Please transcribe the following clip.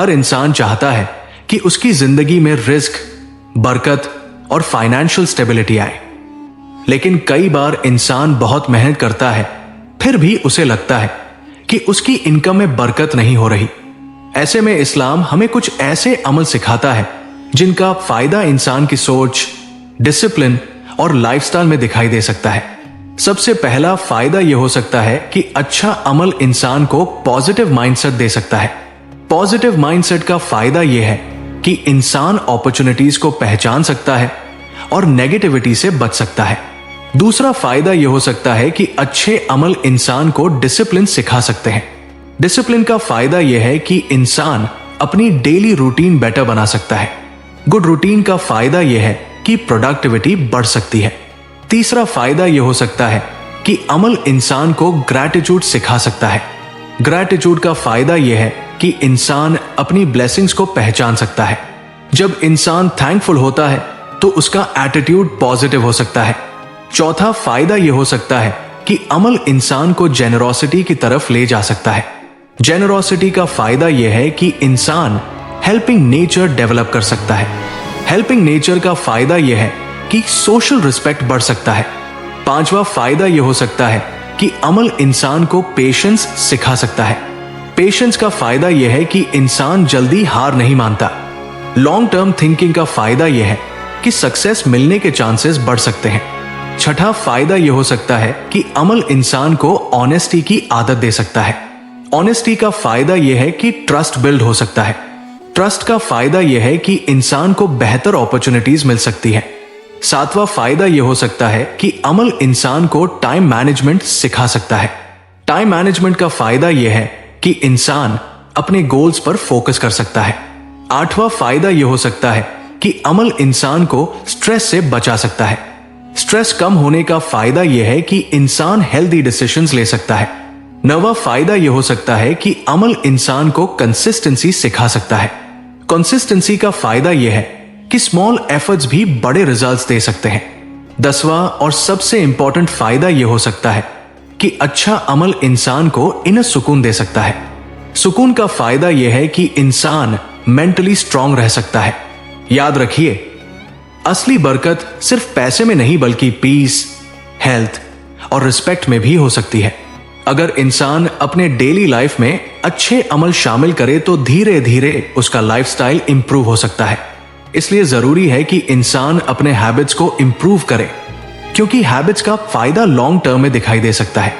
हर इंसान चाहता है कि उसकी जिंदगी में रिस्क, बरकत और फाइनेंशियल स्टेबिलिटी आए। लेकिन कई बार इंसान बहुत मेहनत करता है, फिर भी उसे लगता है कि उसकी इनकम में बरकत नहीं हो रही। ऐसे में इस्लाम हमें कुछ ऐसे अमल सिखाता है जिनका फायदा इंसान की सोच, डिसिप्लिन और लाइफस्टाइल में दिखाई दे सकता है। सबसे पहला फायदा यह हो सकता है कि अच्छा अमल इंसान को पॉजिटिव माइंडसेट दे सकता है। पॉजिटिव माइंडसेट का फायदा यह है कि इंसान अपॉर्चुनिटीज को पहचान सकता है और नेगेटिविटी से बच सकता है। दूसरा फायदा यह हो सकता है कि अच्छे अमल इंसान को डिसिप्लिन सिखा सकते हैं। डिसिप्लिन का फायदा यह है कि इंसान अपनी डेली रूटीन बेटर बना सकता है। गुड रूटीन का फायदा यह है कि प्रोडक्टिविटी बढ़ सकती है। तीसरा फायदा यह हो सकता है कि अमल इंसान को ग्रैटिट्यूड सिखा सकता है। ग्रैटिट्यूड का फायदा यह है कि इंसान अपनी ब्लेसिंग्स को पहचान सकता है। जब इंसान थैंकफुल होता है तो उसका एटीट्यूड पॉजिटिव हो सकता है। चौथा फायदा यह हो सकता है कि अमल इंसान को जेनरोसिटी की तरफ ले जा सकता है। जेनरोसिटी का फायदा यह है कि इंसान हेल्पिंग नेचर डेवलप कर सकता है। हेल्पिंग नेचर का फायदा यह है कि सोशल रिस्पेक्ट बढ़ सकता है। पांचवा फायदा यह हो सकता है कि अमल इंसान को पेशेंस सिखा सकता है। पेशेंस का फायदा यह है कि इंसान जल्दी हार नहीं मानता। लॉन्ग टर्म थिंकिंग का फायदा यह है कि सक्सेस मिलने के चांसेस बढ़ सकते हैं। छठा फायदा यह हो सकता है कि अमल इंसान को ऑनेस्टी की आदत दे सकता है। ऑनेस्टी का फायदा यह है कि ट्रस्ट बिल्ड हो सकता है। ट्रस्ट का फायदा यह है कि इंसान को बेहतर अपॉर्चुनिटीज मिल सकती है। सातवां फायदा यह हो सकता है कि अमल इंसान को टाइम मैनेजमेंट सिखा सकता है। टाइम मैनेजमेंट का फायदा यह है कि इंसान अपने गोल्स पर फोकस कर सकता है। आठवां फायदा यह हो सकता है कि अमल इंसान को स्ट्रेस से बचा सकता है। स्ट्रेस कम होने का फायदा यह है कि इंसान हेल्दी डिसीजंस ले सकता है। नवा फायदा यह हो सकता है कि अमल इंसान को कंसिस्टेंसी सिखा सकता है। कंसिस्टेंसी का फायदा यह है कि स्मॉल एफर्ट्स भी बड़े रिजल्ट्स दे सकते हैं। दसवां और सबसे इंपॉर्टेंट फायदा यह हो सकता है कि अच्छा अमल इंसान को इनर सुकून दे सकता है। सुकून का फायदा यह है कि इंसान मेंटली स्ट्रांग रह सकता है। याद रखिए, असली बरकत सिर्फ पैसे में नहीं बल्कि पीस, हेल्थ और रिस्पेक्ट में भी हो सकती है। अगर इंसान अपने डेली लाइफ में अच्छे अमल शामिल करे तो धीरे धीरे उसका लाइफस्टाइल इंप्रूव हो सकता है। इसलिए जरूरी है कि इंसान अपने हैबिट्स को इंप्रूव करे, क्योंकि हैबिट्स का फायदा लॉन्ग टर्म में दिखाई दे सकता है।